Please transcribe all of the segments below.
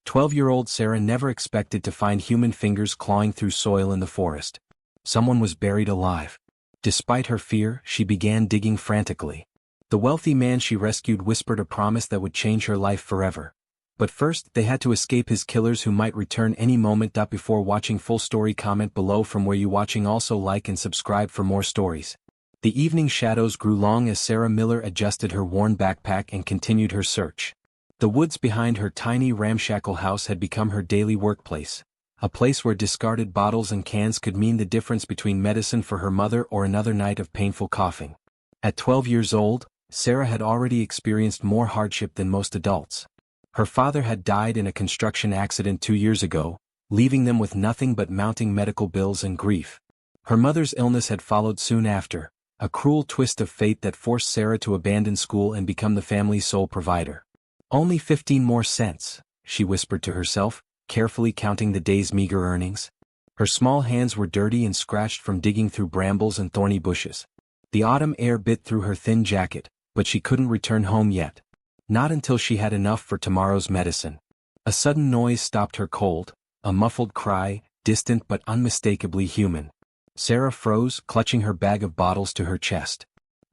12-year-old Sarah never expected to find human fingers clawing through soil in the forest. Someone was buried alive. Despite her fear, she began digging frantically. The wealthy man she rescued whispered a promise that would change her life forever. But first, they had to escape his killers who might return any moment. Before watching full story, comment below from where you watching. Also like and subscribe for more stories. The evening shadows grew long as Sarah Miller adjusted her worn backpack and continued her search. The woods behind her tiny ramshackle house had become her daily workplace, a place where discarded bottles and cans could mean the difference between medicine for her mother or another night of painful coughing. At 12 years old, Sarah had already experienced more hardship than most adults. Her father had died in a construction accident 2 years ago, leaving them with nothing but mounting medical bills and grief. Her mother's illness had followed soon after, a cruel twist of fate that forced Sarah to abandon school and become the family's sole provider. Only 15 more cents, she whispered to herself, carefully counting the day's meager earnings. Her small hands were dirty and scratched from digging through brambles and thorny bushes. The autumn air bit through her thin jacket, but she couldn't return home yet. Not until she had enough for tomorrow's medicine. A sudden noise stopped her cold, a muffled cry, distant but unmistakably human. Sarah froze, clutching her bag of bottles to her chest.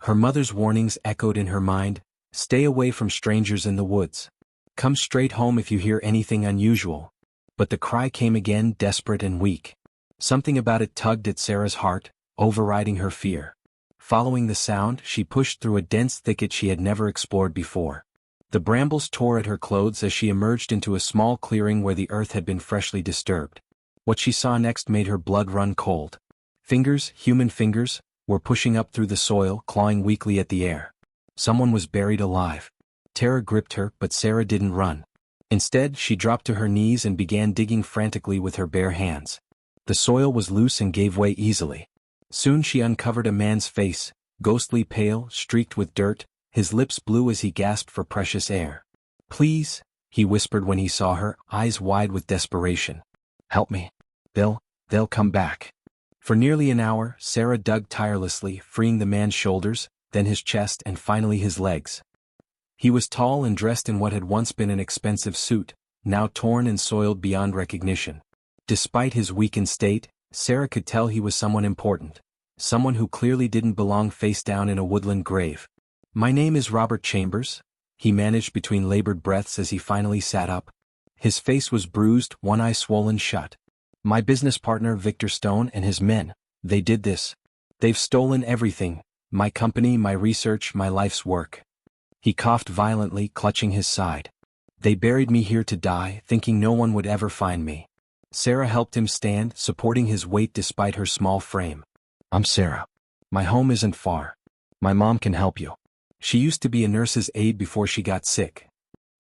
Her mother's warnings echoed in her mind: stay away from strangers in the woods. Come straight home if you hear anything unusual. But the cry came again, desperate and weak. Something about it tugged at Sarah's heart, overriding her fear. Following the sound, she pushed through a dense thicket she had never explored before. The brambles tore at her clothes as she emerged into a small clearing where the earth had been freshly disturbed. What she saw next made her blood run cold. Fingers, human fingers, were pushing up through the soil, clawing weakly at the air. Someone was buried alive. Terror gripped her, but Sarah didn't run. Instead, she dropped to her knees and began digging frantically with her bare hands. The soil was loose and gave way easily. Soon she uncovered a man's face, ghostly pale, streaked with dirt, his lips blue as he gasped for precious air. "Please," he whispered when he saw her, eyes wide with desperation. "Help me. They'll come back." For nearly an hour, Sarah dug tirelessly, freeing the man's shoulders, then his chest and finally his legs. He was tall and dressed in what had once been an expensive suit, now torn and soiled beyond recognition. Despite his weakened state, Sarah could tell he was someone important, someone who clearly didn't belong face down in a woodland grave. "My name is Robert Chambers," he managed between labored breaths as he finally sat up. His face was bruised, one eye swollen shut. "My business partner Victor Stone and his men, they did this. They've stolen everything, my company, my research, my life's work." He coughed violently, clutching his side. "They buried me here to die, thinking no one would ever find me." Sarah helped him stand, supporting his weight despite her small frame. "I'm Sarah. My home isn't far. My mom can help you. She used to be a nurse's aide before she got sick."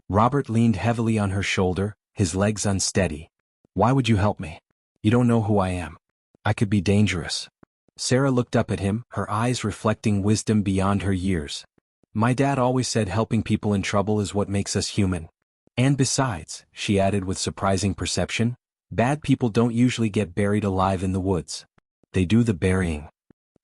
Robert leaned heavily on her shoulder, his legs unsteady. "Why would you help me? You don't know who I am. I could be dangerous." Sarah looked up at him, her eyes reflecting wisdom beyond her years. "My dad always said helping people in trouble is what makes us human. And besides," she added with surprising perception, "bad people don't usually get buried alive in the woods. They do the burying."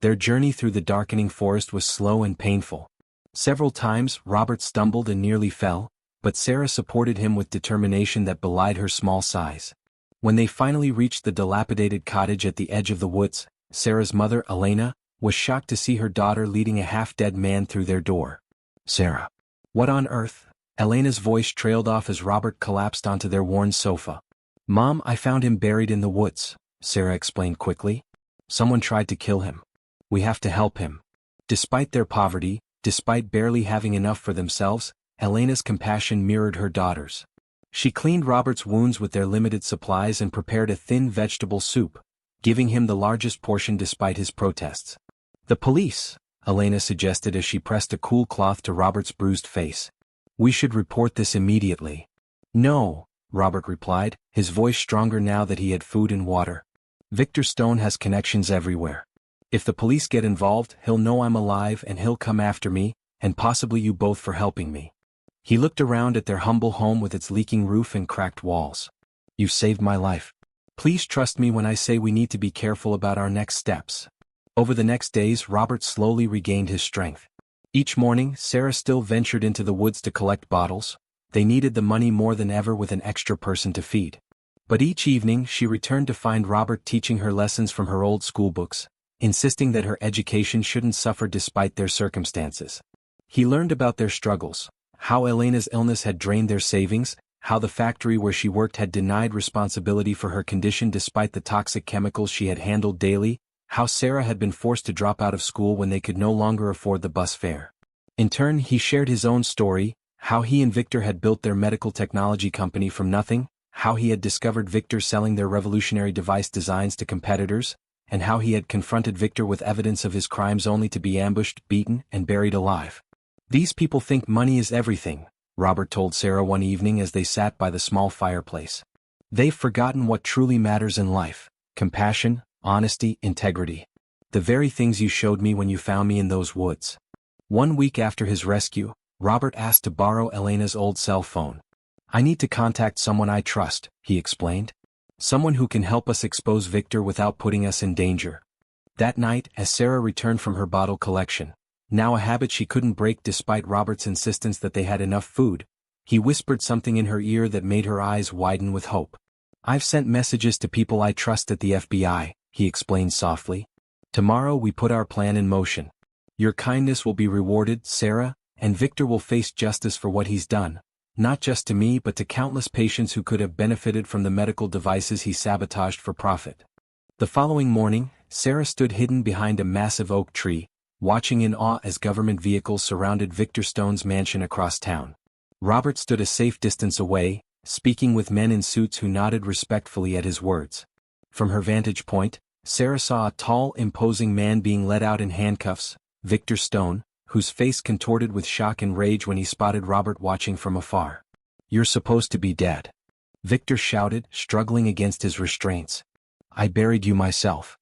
Their journey through the darkening forest was slow and painful. Several times, Robert stumbled and nearly fell, but Sarah supported him with determination that belied her small size. When they finally reached the dilapidated cottage at the edge of the woods, Sarah's mother, Elena, was shocked to see her daughter leading a half-dead man through their door. "Sarah. What on earth?" Elena's voice trailed off as Robert collapsed onto their worn sofa. "Mom, I found him buried in the woods," Sarah explained quickly. "Someone tried to kill him. We have to help him." Despite their poverty, despite barely having enough for themselves, Elena's compassion mirrored her daughter's. She cleaned Robert's wounds with their limited supplies and prepared a thin vegetable soup, giving him the largest portion despite his protests. "The police," Elena suggested as she pressed a cool cloth to Robert's bruised face. "We should report this immediately." "No," Robert replied, his voice stronger now that he had food and water. "Victor Stone has connections everywhere. If the police get involved, he'll know I'm alive and he'll come after me, and possibly you both for helping me." He looked around at their humble home with its leaking roof and cracked walls. "You've saved my life. Please trust me when I say we need to be careful about our next steps." Over the next days, Robert slowly regained his strength. Each morning, Sarah still ventured into the woods to collect bottles, They needed the money more than ever with an extra person to feed. But each evening she returned to find Robert teaching her lessons from her old schoolbooks, insisting that her education shouldn't suffer despite their circumstances. He learned about their struggles, how Elena's illness had drained their savings, how the factory where she worked had denied responsibility for her condition despite the toxic chemicals she had handled daily, how Sarah had been forced to drop out of school when they could no longer afford the bus fare. In turn, he shared his own story, how he and Victor had built their medical technology company from nothing, how he had discovered Victor selling their revolutionary device designs to competitors, and how he had confronted Victor with evidence of his crimes only to be ambushed, beaten, and buried alive. "These people think money is everything," Robert told Sarah one evening as they sat by the small fireplace. "They've forgotten what truly matters in life: compassion, honesty, integrity. The very things you showed me when you found me in those woods." 1 week after his rescue, Robert asked to borrow Elena's old cell phone. "I need to contact someone I trust," he explained. "Someone who can help us expose Victor without putting us in danger." That night, as Sarah returned from her bottle collection, now a habit she couldn't break despite Robert's insistence that they had enough food, he whispered something in her ear that made her eyes widen with hope. "I've sent messages to people I trust at the FBI," he explained softly. "Tomorrow we put our plan in motion. Your kindness will be rewarded, Sarah, and Victor will face justice for what he's done, not just to me but to countless patients who could have benefited from the medical devices he sabotaged for profit." The following morning, Sarah stood hidden behind a massive oak tree, watching in awe as government vehicles surrounded Victor Stone's mansion across town. Robert stood a safe distance away, speaking with men in suits who nodded respectfully at his words. From her vantage point, Sarah saw a tall, imposing man being led out in handcuffs, Victor Stone, whose face contorted with shock and rage when he spotted Robert watching from afar. "You're supposed to be dead," Victor shouted, struggling against his restraints. "I buried you myself."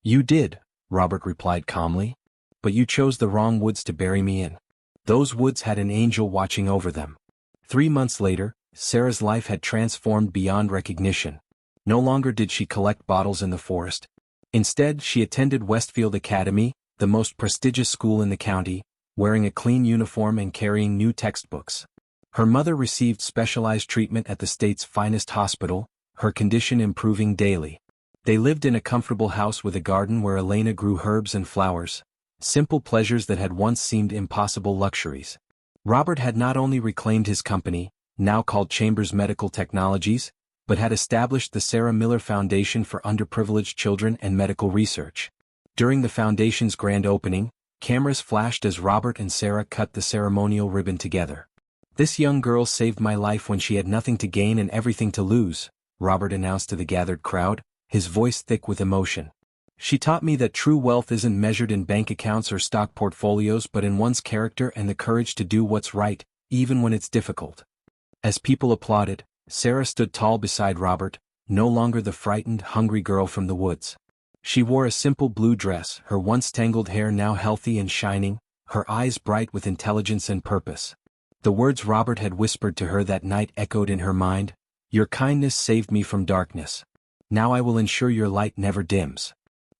"You did," Robert replied calmly. "But you chose the wrong woods to bury me in. Those woods had an angel watching over them." 3 months later, Sarah's life had transformed beyond recognition. No longer did she collect bottles in the forest. Instead, she attended Westfield Academy, the most prestigious school in the county, wearing a clean uniform and carrying new textbooks. Her mother received specialized treatment at the state's finest hospital, her condition improving daily. They lived in a comfortable house with a garden where Elena grew herbs and flowers, simple pleasures that had once seemed impossible luxuries. Robert had not only reclaimed his company, now called Chambers Medical Technologies, but had established the Sarah Miller Foundation for Underprivileged Children and Medical Research. During the foundation's grand opening, cameras flashed as Robert and Sarah cut the ceremonial ribbon together. "This young girl saved my life when she had nothing to gain and everything to lose," Robert announced to the gathered crowd, his voice thick with emotion. "She taught me that true wealth isn't measured in bank accounts or stock portfolios but in one's character and the courage to do what's right, even when it's difficult." As people applauded, Sarah stood tall beside Robert, no longer the frightened, hungry girl from the woods. She wore a simple blue dress, her once tangled hair now healthy and shining, her eyes bright with intelligence and purpose. The words Robert had whispered to her that night echoed in her mind: "Your kindness saved me from darkness. Now I will ensure your light never dims."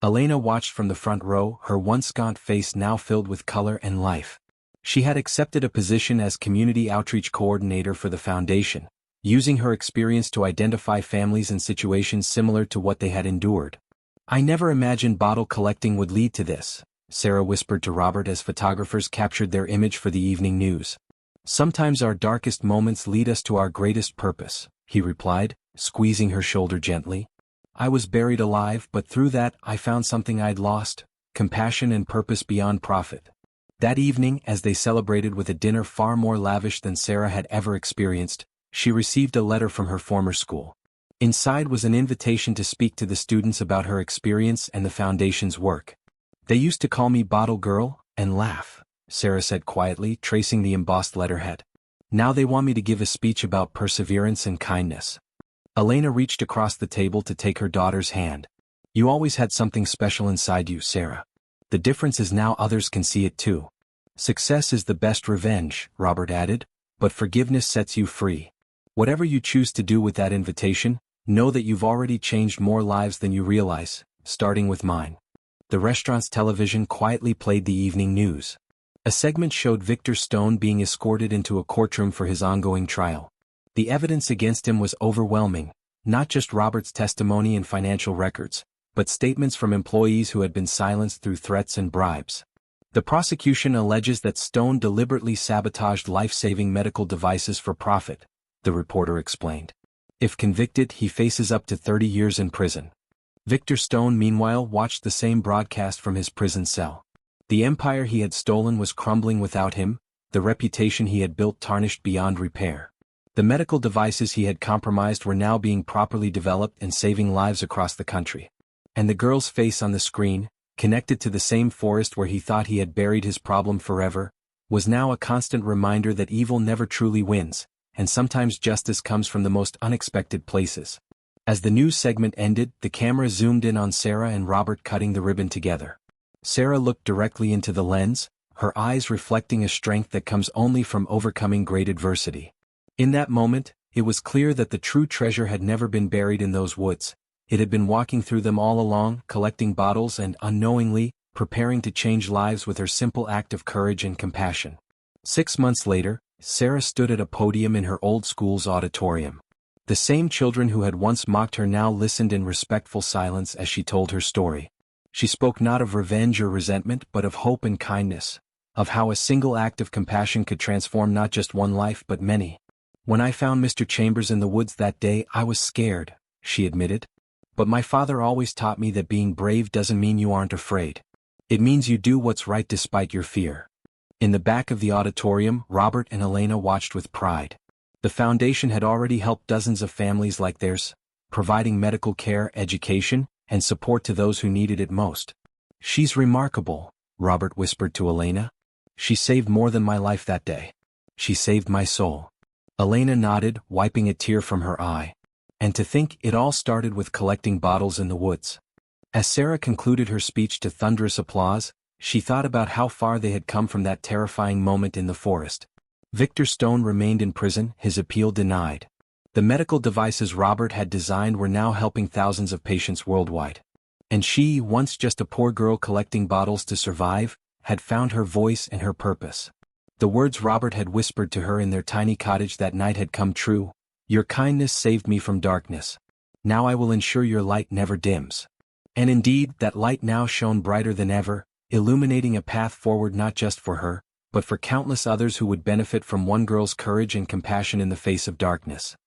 Elena watched from the front row, her once gaunt face now filled with color and life. She had accepted a position as community outreach coordinator for the foundation, using her experience to identify families in situations similar to what they had endured. "I never imagined bottle collecting would lead to this," Sarah whispered to Robert as photographers captured their image for the evening news. "Sometimes our darkest moments lead us to our greatest purpose," he replied, squeezing her shoulder gently. "I was buried alive, but through that I found something I'd lost: compassion and purpose beyond profit." That evening, as they celebrated with a dinner far more lavish than Sarah had ever experienced, she received a letter from her former school. Inside was an invitation to speak to the students about her experience and the foundation's work. "They used to call me Bottle Girl, and laugh," Sarah said quietly, tracing the embossed letterhead. "Now they want me to give a speech about perseverance and kindness." Elena reached across the table to take her daughter's hand. "You always had something special inside you, Sarah. The difference is now others can see it too. Success is the best revenge," Robert added, "but forgiveness sets you free. Whatever you choose to do with that invitation, know that you've already changed more lives than you realize, starting with mine." The restaurant's television quietly played the evening news. A segment showed Victor Stone being escorted into a courtroom for his ongoing trial. The evidence against him was overwhelming, not just Robert's testimony and financial records, but statements from employees who had been silenced through threats and bribes. The prosecution alleges that Stone deliberately sabotaged life-saving medical devices for profit, the reporter explained. If convicted, he faces up to 30 years in prison. Victor Stone meanwhile watched the same broadcast from his prison cell. The empire he had stolen was crumbling without him, the reputation he had built tarnished beyond repair. The medical devices he had compromised were now being properly developed and saving lives across the country. And the girl's face on the screen, connected to the same forest where he thought he had buried his problem forever, was now a constant reminder that evil never truly wins, and sometimes justice comes from the most unexpected places. As the news segment ended, the camera zoomed in on Sarah and Robert cutting the ribbon together. Sarah looked directly into the lens, her eyes reflecting a strength that comes only from overcoming great adversity. In that moment, it was clear that the true treasure had never been buried in those woods. It had been walking through them all along, collecting bottles and, unknowingly, preparing to change lives with her simple act of courage and compassion. 6 months later, Sarah stood at a podium in her old school's auditorium. The same children who had once mocked her now listened in respectful silence as she told her story. She spoke not of revenge or resentment but of hope and kindness, of how a single act of compassion could transform not just one life but many. "When I found Mr. Chambers in the woods that day, I was scared," she admitted. "But my father always taught me that being brave doesn't mean you aren't afraid. It means you do what's right despite your fear." In the back of the auditorium, Robert and Elena watched with pride. The foundation had already helped dozens of families like theirs, providing medical care, education, and support to those who needed it most. "She's remarkable," Robert whispered to Elena. "She saved more than my life that day. She saved my soul." Elena nodded, wiping a tear from her eye. And to think it all started with collecting bottles in the woods. As Sarah concluded her speech to thunderous applause, she thought about how far they had come from that terrifying moment in the forest. Victor Stone remained in prison, his appeal denied. The medical devices Robert had designed were now helping thousands of patients worldwide. And she, once just a poor girl collecting bottles to survive, had found her voice and her purpose. The words Robert had whispered to her in their tiny cottage that night had come true. "Your kindness saved me from darkness. Now I will ensure your light never dims." And indeed, that light now shone brighter than ever, illuminating a path forward not just for her, but for countless others who would benefit from one girl's courage and compassion in the face of darkness.